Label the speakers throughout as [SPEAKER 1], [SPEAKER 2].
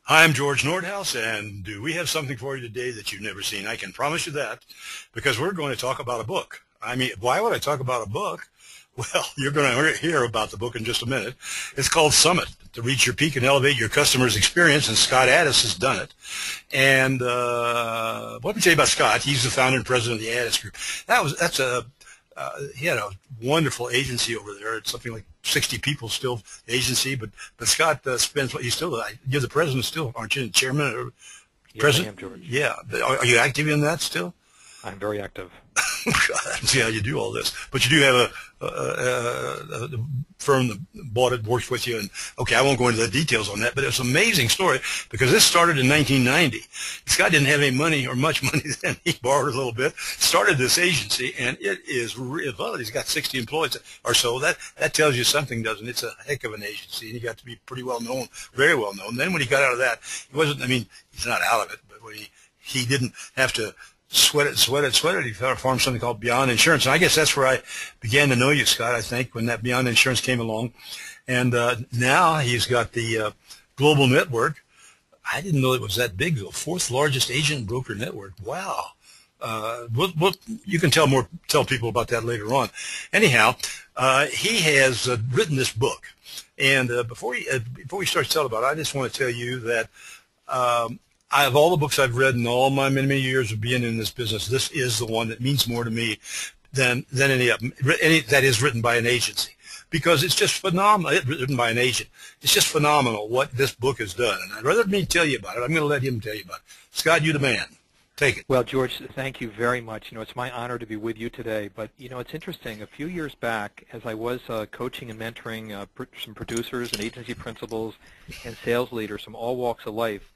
[SPEAKER 1] Hi, I'm George Nordhaus, and do we have something for you today that you've never seen? I can promise you that, because we're going to talk about a book. I mean, why would I talk about a book? Well, you're going to hear about the book in just a minute. It's called Summit, to reach your peak and elevate your customer's experience, and Scott Addis has done it. And let me tell you about Scott. He's the founder and president of the Addis Group. He had a wonderful agency over there. It's something like 60 people still agency, but Scott he's still you're the president still, aren't you? Chairman or president?
[SPEAKER 2] Yes, I am, George.
[SPEAKER 1] Yeah. Are you active in that still?
[SPEAKER 2] I'm very active.
[SPEAKER 1] God, I don't see how you do all this, but you do have a firm that bought it, works with you, and okay, I won't go into the details on that, but it's an amazing story because this started in 1990. Scott didn't have any money or much money then. He borrowed a little bit, started this agency, and it is well, he's got 60 employees or so. That tells you something, doesn't it? It's a heck of an agency, and he got to be pretty well known, very well known. Then when he got out of that, he wasn't. I mean, he's not out of it, but when he didn't have to sweat it. He formed something called Beyond Insurance. And I guess that's where I began to know you, Scott, I think, when that Beyond Insurance came along. And now he's got the global network. I didn't know it was that big, though. Fourth largest agent broker network. Wow. You can tell people about that later on. Anyhow, he has written this book. And before we start to tell about it, I just want to tell you that of all the books I've read in all my many years of being in this business, this is the one that means more to me than any of them, that is written by an agency, because it's just phenomenal. It's written by an agent. It's just phenomenal what this book has done. And I'd rather me tell you about it. I'm going to let him tell you about it. Scott, you the man. Take it.
[SPEAKER 2] Well, George, thank you very much. You know, it's my honor to be with you today. But, you know, it's interesting. A few years back, as I was coaching and mentoring some producers and agency principals and sales leaders from all walks of life,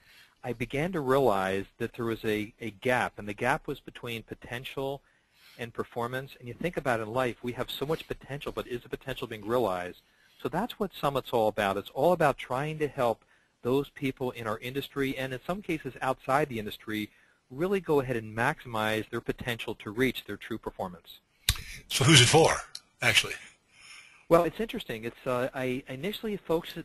[SPEAKER 2] I began to realize that there was a gap, and the gap was between potential and performance. And you think about it in life, we have so much potential, but is the potential being realized? So that's what Summit's all about. It's all about trying to help those people in our industry, and in some cases outside the industry, really go ahead and maximize their potential to reach their true performance.
[SPEAKER 1] So who's it for, actually?
[SPEAKER 2] Well, it's interesting. It's I initially focused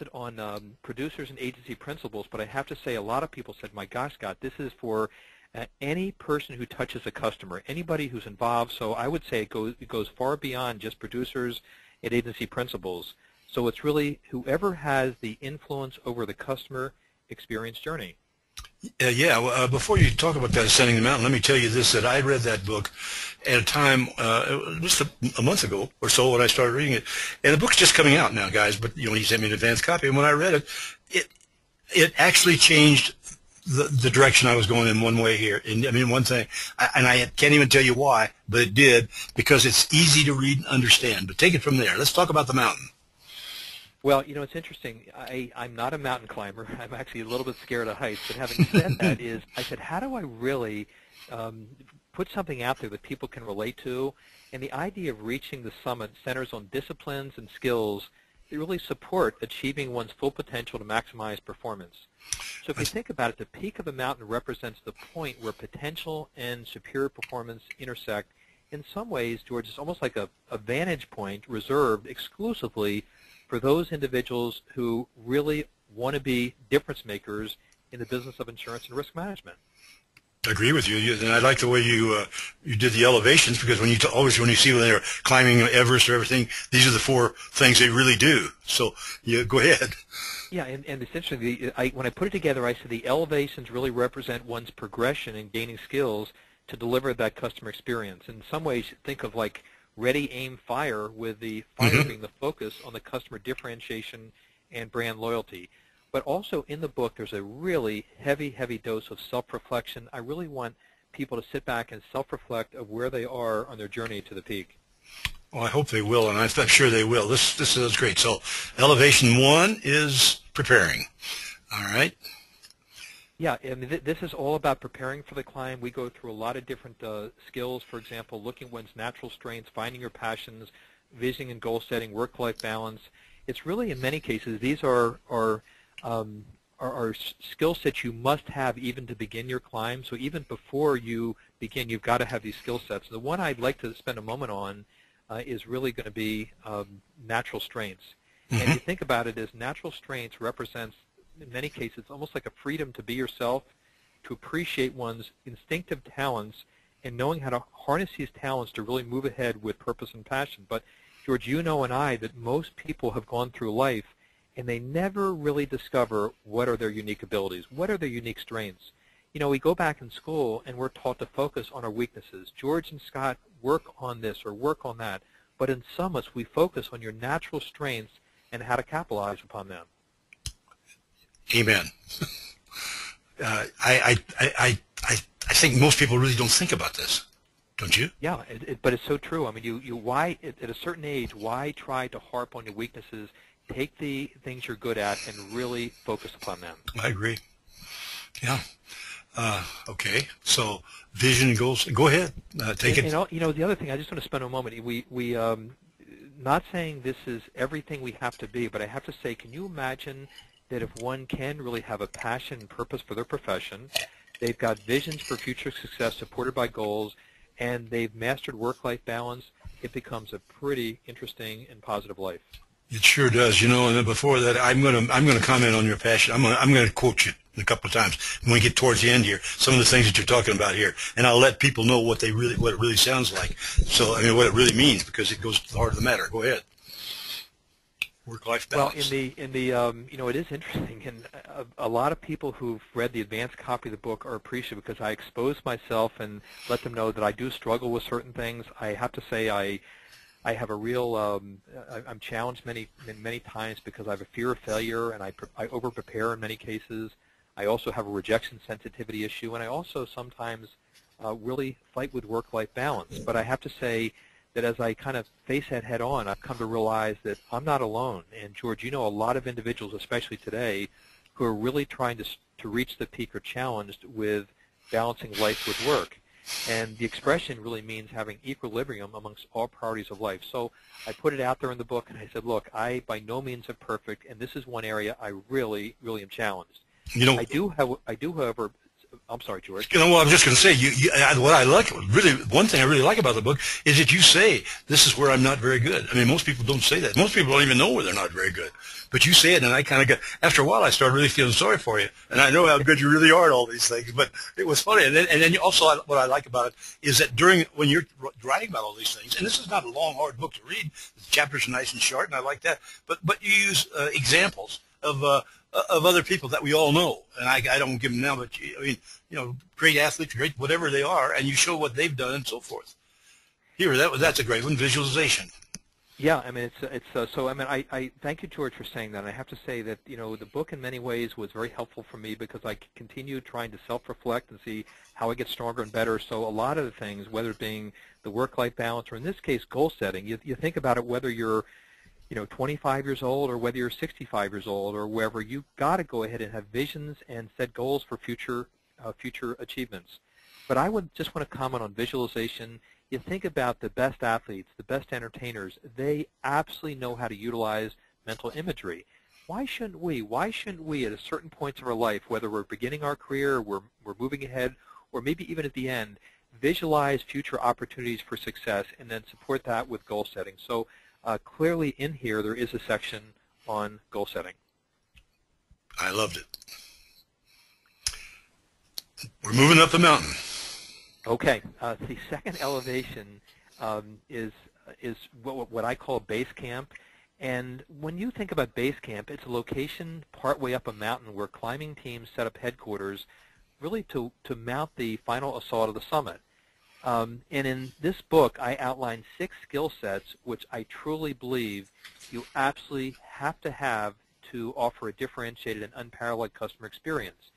[SPEAKER 2] it on producers and agency principals, but I have to say a lot of people said, my gosh, Scott, this is for any person who touches a customer, anybody who's involved. So I would say it goes far beyond just producers and agency principals. So it's really whoever has the influence over the customer experience journey.
[SPEAKER 1] Before you talk about that Ascending the Mountain, let me tell you this, that I read that book at a time, just a month ago or so when I started reading it. And the book's just coming out now, guys, but you know, he sent me an advance copy. And when I read it actually changed the direction I was going in one way here. And I mean, one thing, and I can't even tell you why, but it did, because it's easy to read and understand. But take it from there. Let's talk about the mountain.
[SPEAKER 2] Well, you know, it's interesting. I'm not a mountain climber. I'm actually a little bit scared of heights. But having said that, I said, how do I really put something out there that people can relate to? And the idea of reaching the summit centers on disciplines and skills that really support achieving one's full potential to maximize performance. So if you think about it, the peak of a mountain represents the point where potential and superior performance intersect. In some ways, George, it's almost like a vantage point reserved exclusively for those individuals who really want to be difference makers in the business of insurance and risk management.
[SPEAKER 1] I agree with you, and I like the way you did the elevations, because when you see when they're climbing Everest or everything, these are the four things they really do. So go ahead.
[SPEAKER 2] Yeah, and it's interesting. When I put it together, I said the elevations really represent one's progression in gaining skills to deliver that customer experience. In some ways, think of like ready, aim, fire, with the fire being the focus on the customer differentiation and brand loyalty. But also in the book, there's a really heavy, heavy dose of self-reflection. I really want people to sit back and self-reflect of where they are on their journey to the peak.
[SPEAKER 1] Well, I hope they will, and I'm sure they will. This is great. So elevation 1 is preparing. All right.
[SPEAKER 2] Yeah, I mean, this is all about preparing for the climb. We go through a lot of different skills, for example, looking at one's natural strengths, finding your passions, visioning and goal setting, work-life balance. It's really, in many cases, these are skill sets you must have even to begin your climb. So even before you begin, you've got to have these skill sets. The one I'd like to spend a moment on is really going to be natural strengths. And if you think about it, as natural strengths represents in many cases, almost like a freedom to be yourself, to appreciate one's instinctive talents, and knowing how to harness these talents to really move ahead with purpose and passion. But George, you know and I that most people have gone through life and they never really discover what are their unique abilities, what are their unique strengths. You know, we go back in school and we're taught to focus on our weaknesses. George and Scott work on this or work on that. But in Summits, we focus on your natural strengths and how to capitalize upon them.
[SPEAKER 1] Amen. I think most people really don't think about this, don't you?
[SPEAKER 2] Yeah, but it's so true. I mean, why at a certain age, why try to harp on your weaknesses? Take the things you're good at and really focus upon them.
[SPEAKER 1] I agree. Yeah. Okay. So vision and goals. Go ahead. Take it.
[SPEAKER 2] You know, the other thing, I just want to spend a moment. We not saying this is everything we have to be, but I have to say, can you imagine that if one can really have a passion and purpose for their profession, they've got visions for future success supported by goals, and they've mastered work-life balance, it becomes a pretty interesting and positive life.
[SPEAKER 1] It sure does, you know. And then before that, I'm gonna comment on your passion. I'm gonna quote you a couple of times when we get towards the end here. Some of the things that you're talking about here, and I'll let people know what it really sounds like. So I mean, what it really means, because it goes to the heart of the matter. Go ahead. Work-life balance.
[SPEAKER 2] Well, you know, it is interesting, and a lot of people who've read the advanced copy of the book are appreciative because I expose myself and let them know that I do struggle with certain things. I have to say I have a real, I'm challenged many times because I have a fear of failure, and I over-prepare in many cases. I also have a rejection sensitivity issue, and I also sometimes really fight with work-life balance. But I have to say that as I kind of face that head-on, I've come to realize that I'm not alone. And George, you know a lot of individuals, especially today, who are really trying to reach the peak or challenged with balancing life with work. And the expression really means having equilibrium amongst all priorities of life. So I put it out there in the book, and I said, look, I by no means am perfect, and this is one area I really, really am challenged.
[SPEAKER 1] You know,
[SPEAKER 2] I do, however, I'm sorry, George.
[SPEAKER 1] You know, well, I'm just going to say, what I like, really, one thing I really like about the book is that you say, this is where I'm not very good. I mean, most people don't say that. Most people don't even know where they're not very good. But you say it, and I kind of got, after a while, I started really feeling sorry for you. And I know how good you really are at all these things. But it was funny. And then you also, what I like about it is that when you're writing about all these things, and this is not a long, hard book to read. The chapters are nice and short, and I like that. But you use examples of other people that we all know, and I don't give them now, but I mean, you know, great athletes, great whatever they are, and you show what they've done and so forth. That's a great one, visualization.
[SPEAKER 2] Yeah, I mean, so I mean, I thank you, George, for saying that. And I have to say that, you know, the book in many ways was very helpful for me because I continued trying to self-reflect and see how I get stronger and better. So a lot of the things, whether it being the work-life balance or in this case goal setting, you think about it, whether you're 25 years old or whether you're 65 years old or wherever, you've got to go ahead and have visions and set goals for future achievements. But I would just want to comment on visualization. You think about the best athletes, the best entertainers, they absolutely know how to utilize mental imagery. Why shouldn't we? Why shouldn't we at a certain points of our life, whether we're beginning our career, we're moving ahead, or maybe even at the end, visualize future opportunities for success and then support that with goal setting? So clearly in here there is a section on goal setting.
[SPEAKER 1] I loved it. We're moving up the mountain.
[SPEAKER 2] Okay. The second elevation is what I call base camp. And when you think about base camp, it's a location partway up a mountain where climbing teams set up headquarters really to mount the final assault of the summit. And in this book, I outline 6 skill sets which I truly believe you absolutely have to offer a differentiated and unparalleled customer experience.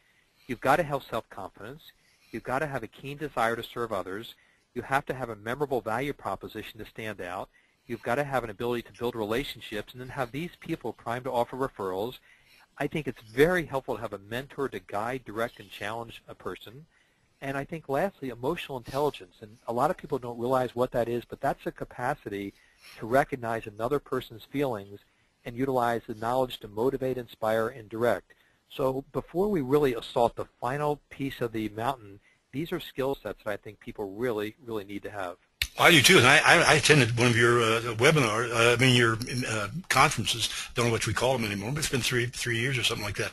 [SPEAKER 2] You've got to have self-confidence. You've got to have a keen desire to serve others. You have to have a memorable value proposition to stand out. You've got to have an ability to build relationships and then have these people primed to offer referrals. I think it's very helpful to have a mentor to guide, direct, and challenge a person. And I think lastly, emotional intelligence. And a lot of people don't realize what that is, but that's a capacity to recognize another person's feelings and utilize the knowledge to motivate, inspire, and direct. So before we really assault the final piece of the mountain, these are skill sets that I think people really, really need to have.
[SPEAKER 1] I do too, and I attended one of your webinars. Your conferences. Don't know what we call them anymore, but it's been three years or something like that.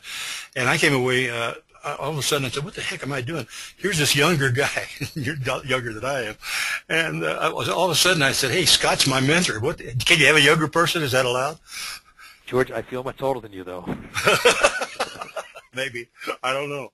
[SPEAKER 1] And I came away all of a sudden. I said, "What the heck am I doing? Here's this younger guy. You're younger than I am." And all of a sudden, I said, "Hey, Scott's my mentor. What? Can you have a younger person? Is that allowed?"
[SPEAKER 2] George, I feel much older than you, though.
[SPEAKER 1] Maybe. I don't know.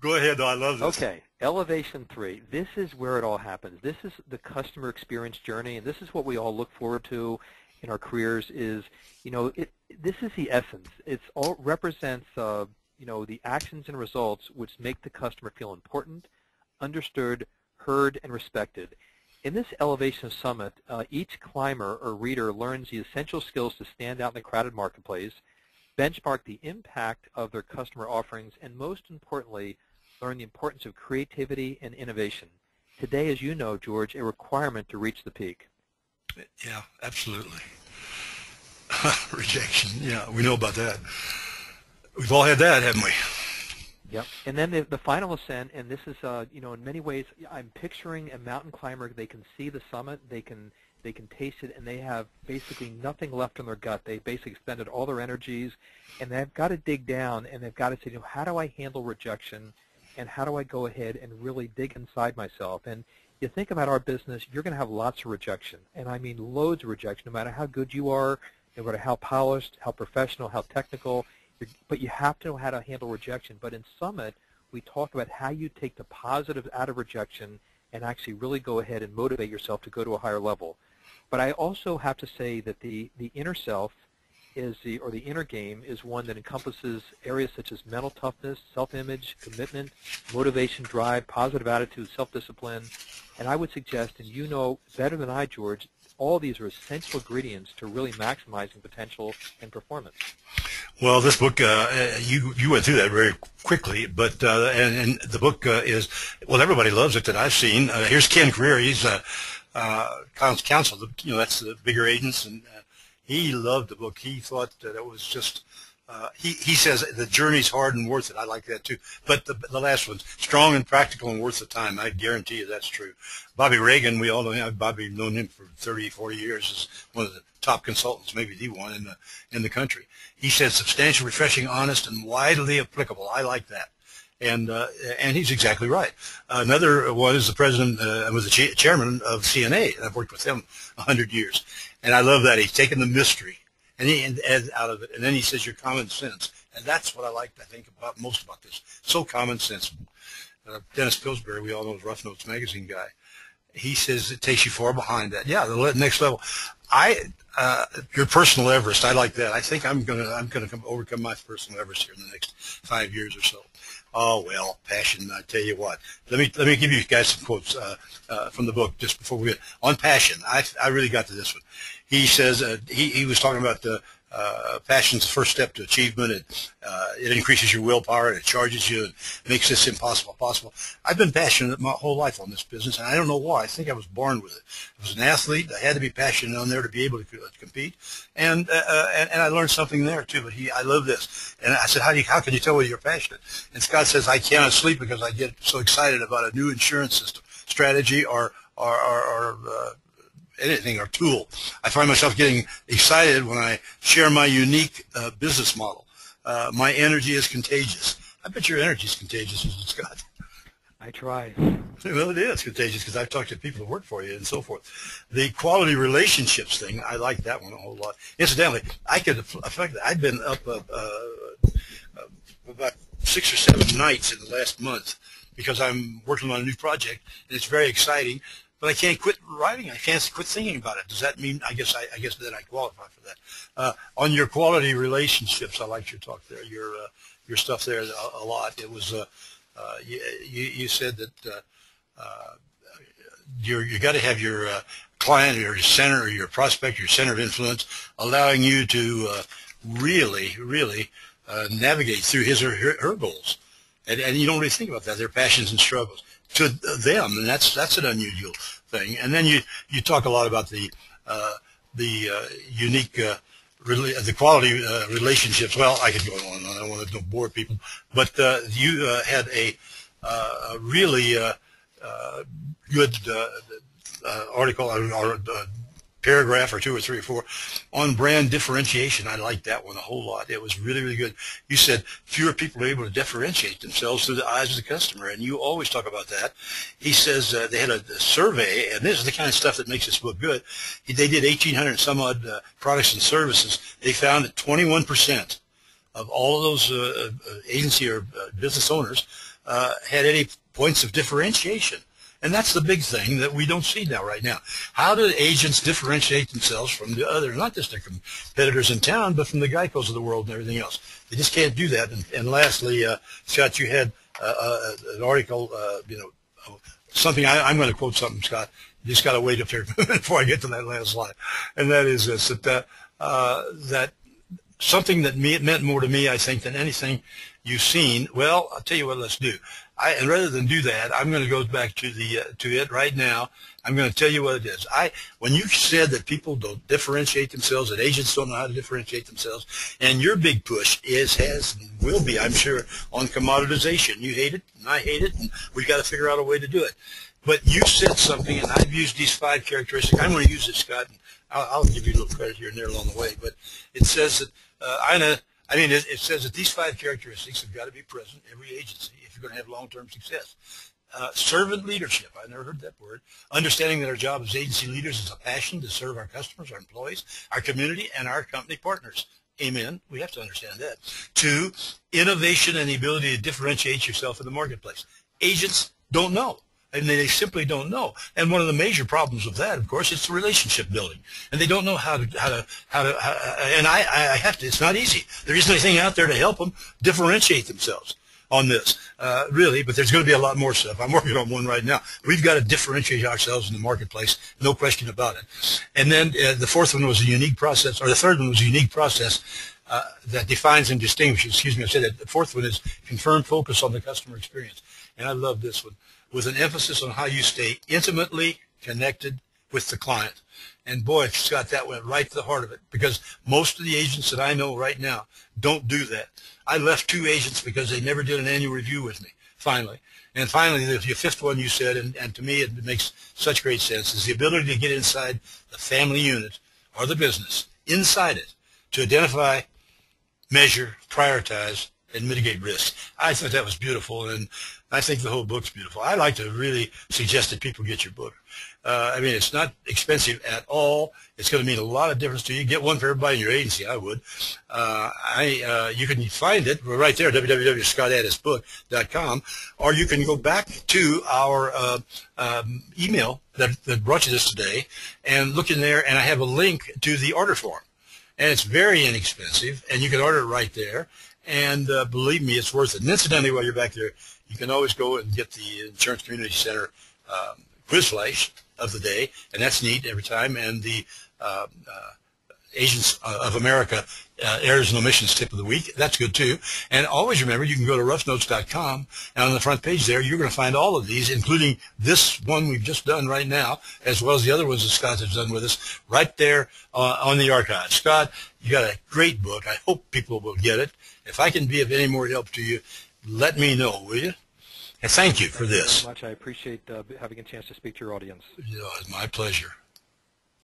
[SPEAKER 1] Go ahead, though. I love this.
[SPEAKER 2] Okay. Elevation 3. This is where it all happens. This is the customer experience journey, and this is what we all look forward to in our careers is, this is the essence. It's all represents, the actions and results which make the customer feel important, understood, heard, and respected. In this Elevation Summit, each climber or reader learns the essential skills to stand out in the crowded marketplace, benchmark the impact of their customer offerings, and most importantly, learn the importance of creativity and innovation. Today, as you know, George, a requirement to reach the peak.
[SPEAKER 1] Yeah, absolutely. Rejection. Yeah, we know about that. We've all had that, haven't we?
[SPEAKER 2] Yep. And then the final ascent, and this is, in many ways, I'm picturing a mountain climber. They can see the summit, they can taste it, and they have basically nothing left in their gut. They basically expended all their energies, and they've got to dig down, and they've got to say, how do I handle rejection, and how do I go ahead and really dig inside myself? And you think about our business, you're going to have lots of rejection, and I mean loads of rejection, no matter how good you are, no matter how polished, how professional, how technical. But you have to know how to handle rejection. But in Summit, we talk about how you take the positive out of rejection and actually really go ahead and motivate yourself to go to a higher level. But I also have to say that the inner self is the inner game is one that encompasses areas such as mental toughness, self-image, commitment, motivation, drive, positive attitude, self-discipline. And I would suggest, and you know better than I, George, all these are essential ingredients to really maximizing potential and performance.
[SPEAKER 1] Well, this book, you went through that very quickly, but and the book is, well, everybody loves it that I've seen. Here's Ken Career. He's counsel, that's the bigger agents, and he loved the book. He thought that it was just, he says the journey's hard and worth it. I like that too. But the last one's strong and practical and worth the time. I guarantee you that's true. Bobby Reagan, we all know him. Bobby, known him for 30, 40 years, is one of the top consultants, maybe the one in the country. He says substantial, refreshing, honest, and widely applicable. I like that. And he's exactly right. Another one is the president, was the chairman of CNA, and I've worked with him 100 years. And I love that. He's taken the mystery and he adds out of it, and then he says your common sense. And that's what I like to think about most about this. So common sense. Dennis Pillsbury, we all know, is Rough Notes magazine guy. He says it takes you far behind that. Yeah, the next level. Your personal Everest. I like that. I think I'm gonna overcome my personal Everest here in the next 5 years or so. Oh well, passion. I tell you what. Let me give you guys some quotes from the book just before we get on passion. I really got to this one. He says he was talking about the passion's the first step to achievement. It increases your willpower, and it charges you, and makes this impossible possible. I've been passionate my whole life on this business, and I don't know why. I think I was born with it. I was an athlete. I had to be passionate on there to be able to compete, and I learned something there too. But I love this, and I said, how can you tell whether you're passionate? And Scott says, I cannot sleep because I get so excited about a new insurance system, strategy, or anything or tool. I find myself getting excited when I share my unique business model. My energy is contagious. I bet your energy is contagious, isn't it, Scott?
[SPEAKER 2] I try.
[SPEAKER 1] Well, it is contagious because I've talked to people who work for you and so forth. The quality relationships thing, I like that one a whole lot. Incidentally, I could affect that. I've been up about 6 or 7 nights in the last month because I'm working on a new project, and it's very exciting. But I can't quit writing. I can't quit thinking about it. Does that mean? I guess that I qualify for that. On your quality relationships, I liked your talk there. Your stuff there a lot. It was you said that you got to have your client, or your center, or your prospect, your center of influence, allowing you to really navigate through his or her goals. And you don't really think about that. Their passions and struggles to them, and that's an unusual thing. And then you talk a lot about the unique, the quality relationships. Well, I could go on and on. I don't want to bore people, but you had a really good article or paragraph or 2 or 3 or 4 on brand differentiation. I liked that one a whole lot. It was really, really good. You said fewer people are able to differentiate themselves through the eyes of the customer, and you always talk about that. He says they had a survey, and this is the kind of stuff that makes this book good. They did 1,800 some odd products and services. They found that 21% of all of those agency or business owners had any points of differentiation. And that's the big thing that we don't see now right now. How do agents differentiate themselves from the other, not just their competitors in town, but from the Geicos of the world and everything else? They just can't do that. And lastly, Scott, you had an article, something, I'm going to quote something, Scott. You just got to wait up here before I get to that last slide. And that is this, that something that meant more to me, I think, than anything you've seen. Well, I'll tell you what, let's do. And rather than do that, I'm going to go back to it right now. I'm going to tell you what it is. When you said that people don't differentiate themselves, that agents don't know how to differentiate themselves, and your big push will be, I'm sure, on commoditization. You hate it, and I hate it, and we've got to figure out a way to do it. But you said something, and I've used these 5 characteristics. I'm going to use it, Scott, and I'll give you a little credit here and there along the way. But it says that it says that these 5 characteristics have got to be present in every agency if you're going to have long-term success. Servant leadership, I never heard that word. Understanding that our job as agency leaders is a passion to serve our customers, our employees, our community, and our company partners. Amen. We have to understand that. 2, innovation and the ability to differentiate yourself in the marketplace. Agents don't know. And they simply don't know. And one of the major problems with that, of course, is the relationship building. And they don't know how to and I have to, it's not easy. There isn't anything out there to help them differentiate themselves on this, really, but there's going to be a lot more stuff. I'm working on one right now. We've got to differentiate ourselves in the marketplace, no question about it. And then the 4th one was a unique process, or the 3rd one was a unique process that defines and distinguishes, excuse me, I said that. The 4th one is confirmed focus on the customer experience. And I love this one, with an emphasis on how you stay intimately connected with the client. And boy, Scott, that went right to the heart of it, because most of the agents that I know right now don't do that. I left 2 agents because they never did an annual review with me, finally. And finally, the 5th one you said, and to me it makes such great sense, is the ability to get inside the family unit or the business, inside it, to identify, measure, prioritize, and mitigate risk. I thought that was beautiful, and I think the whole book's beautiful. I like to really suggest that people get your book. It's not expensive at all. It's going to mean a lot of difference to you. Get one for everybody in your agency, I would. You can find it right there, www.scottaddisbook.com, or you can go back to our email that brought you this today and look in there, and I have a link to the order form. And it's very inexpensive, and you can order it right there. And believe me, it's worth it. And incidentally, while you're back there, you can always go and get the Insurance Community Center quiz flash of the day, and that's neat every time. And the Agents of America Errors and Omissions Tip of the Week, that's good too. And always remember, you can go to roughnotes.com, and on the front page there, you're going to find all of these, including this one we've just done right now, as well as the other ones that Scott has done with us, right there on the archive. Scott, you got a great book. I hope people will get it. If I can be of any more help to you, let me know, will you? And thank you for this.
[SPEAKER 2] Thank you very much. I appreciate having a chance to speak to your audience.
[SPEAKER 1] It's my pleasure.